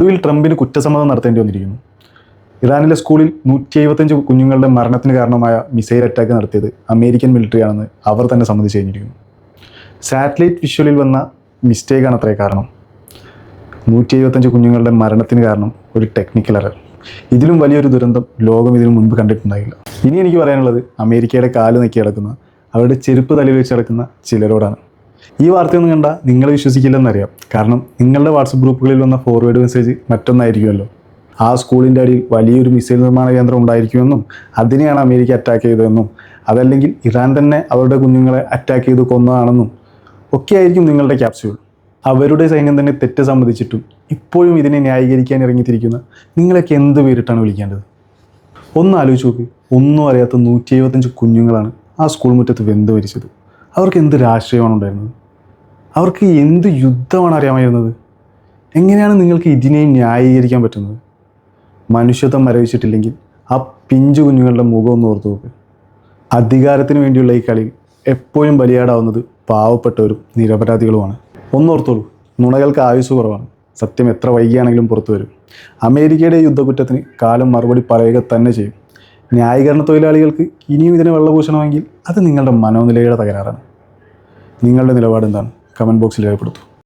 ഒടുവിൽ ട്രംപിന് കുറ്റസമ്മതം നടത്തേണ്ടി വന്നിരിക്കുന്നു. ഇറാനിലെ സ്കൂളിൽ 175 കുഞ്ഞുങ്ങളുടെ മരണത്തിന് കാരണമായ മിസൈൽ അറ്റാക്ക് നടത്തിയത് അമേരിക്കൻ മിലിറ്ററിയാണെന്ന് അവർ തന്നെ സമ്മതിച്ചു കഴിഞ്ഞിരിക്കുന്നു. സാറ്റലൈറ്റ് വിഷ്വലിൽ വന്ന മിസ്റ്റേക്കാണ് അത്രേ കാരണം. 175 കുഞ്ഞുങ്ങളുടെ മരണത്തിന് കാരണം ഒരു ടെക്നിക്കൽ എറർ. ഇതിലും വലിയൊരു ദുരന്തം ലോകം ഇതിനു മുൻപ് കണ്ടിട്ടുണ്ടായില്ല. ഇനി എനിക്ക് പറയാനുള്ളത് അമേരിക്കയുടെ കാല് നക്കി കിടക്കുന്ന, അവരുടെ ചെരുപ്പ് തലയിൽ വെച്ച് കിടക്കുന്ന ചിലരോടാണ്. ഈ വാർത്തയൊന്നും കണ്ടാൽ നിങ്ങൾ വിശ്വസിക്കില്ലെന്നറിയാം. കാരണം നിങ്ങളുടെ വാട്സപ്പ് ഗ്രൂപ്പുകളിൽ വന്ന ഫോർവേഡ് മെസ്സേജ് മറ്റൊന്നായിരിക്കുമല്ലോ. ആ സ്കൂളിൻ്റെ അടിയിൽ വലിയൊരു മിസൈൽ നിർമ്മാണ കേന്ദ്രം ഉണ്ടായിരിക്കുമെന്നും അതിനെയാണ് അമേരിക്ക അറ്റാക്ക് ചെയ്തതെന്നും അതല്ലെങ്കിൽ ഇറാൻ തന്നെ അവരുടെ കുഞ്ഞുങ്ങളെ അറ്റാക്ക് ചെയ്ത് കൊന്നതാണെന്നും ഒക്കെ ആയിരിക്കും നിങ്ങളുടെ ക്യാപ്സ്യൂൾ. അവരുടെ സൈന്യം തന്നെ തെറ്റ് സമ്മതിച്ചിട്ടും ഇപ്പോഴും ഇതിനെ ന്യായീകരിക്കാൻ ഇറങ്ങിത്തിരിക്കുന്ന നിങ്ങളൊക്കെ എന്ത് പേരിട്ടാണ് വിളിക്കേണ്ടത്? ഒന്ന് ആലോചിച്ച് നോക്ക്. ഒന്നും അറിയാത്ത 175 കുഞ്ഞുങ്ങളാണ് ആ സ്കൂൾ മുറ്റത്ത് വെന്ത് മരിച്ചത്. അവർക്ക് എന്ത് രാഷ്ട്രീയമാണ് ഉണ്ടായിരുന്നത്? അവർക്ക് എന്ത് യുദ്ധമാണ് അറിയാമായിരുന്നത്? എങ്ങനെയാണ് നിങ്ങൾക്ക് ഇതിനെ ന്യായീകരിക്കാൻ പറ്റുന്നത്? മനുഷ്യത്വം മരവിച്ചിട്ടില്ലെങ്കിൽ ആ പിഞ്ചു കുഞ്ഞുങ്ങളുടെ മുഖം ഒന്ന് ഓർത്ത് നോക്ക്. അധികാരത്തിന് വേണ്ടിയുള്ള ഈ കളിയിൽ എപ്പോഴും ബലിയാടാവുന്നത് പാവപ്പെട്ടവരും നിരപരാധികളുമാണ്. ഒന്നോർത്തോളൂ, നുണകൾക്ക് ആയുസ് കുറവാണ്. സത്യം എത്ര വൈകിയാണെങ്കിലും പുറത്തു വരും. അമേരിക്കയുടെ യുദ്ധക്കുറ്റത്തിന് കാലം മറുപടി പറയുക തന്നെ ചെയ്യും. ന്യായീകരണ തൊഴിലാളികൾക്ക് ഇനിയും ഇതിനെ വെള്ളപൂശണമെങ്കിൽ അത് നിങ്ങളുടെ മനോനിലയുടെ തകരാറാണ്. നിങ്ങളുടെ നിലപാട് എന്താണ്? കമൻറ്റ് ബോക്സിൽ രേഖപ്പെടുത്തൂ.